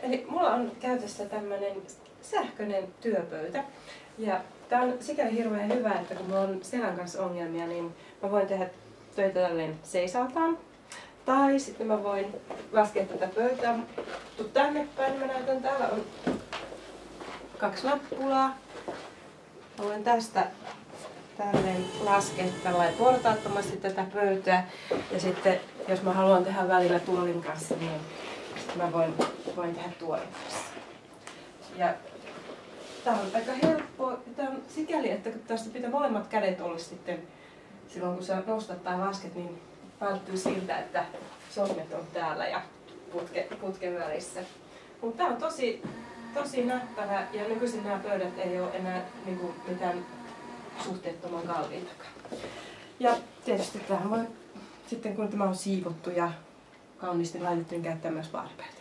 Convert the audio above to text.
Eli mulla on käytössä tämmönen sähköinen työpöytä. Ja tää on sikäli hirveän hyvä, että kun mulla on selän kanssa ongelmia, niin mä voin tehdä töitä tälleen seisaltaan. Tai sitten mä voin laskea tätä pöytää. Tuu tänne päin, mä näytän, täällä on 2 nappulaa. Mä voin tästä tälleen laskea tällainen portaattomasti tätä pöytää. Ja sitten jos mä haluan tehdä välillä tuolin kanssa, niin mä voin tehdä tuolin kanssa. Ja tää on aika helppoa. Tää on sikäli, että kun tästä pitää molemmat kädet olla sitten silloin kun sä nostat tai lasket, niin välttyy siltä, että sormet on täällä ja putken välissä. Mutta tää on tosi näppärä ja nykyisin nämä pöydät ei ole enää niinku mitään suhteettoman kalliitakaan. Ja tietysti tähän voi sitten kun tämä on siivottu ja kauniisti laitettu, niin käyttää myös baaripöytä.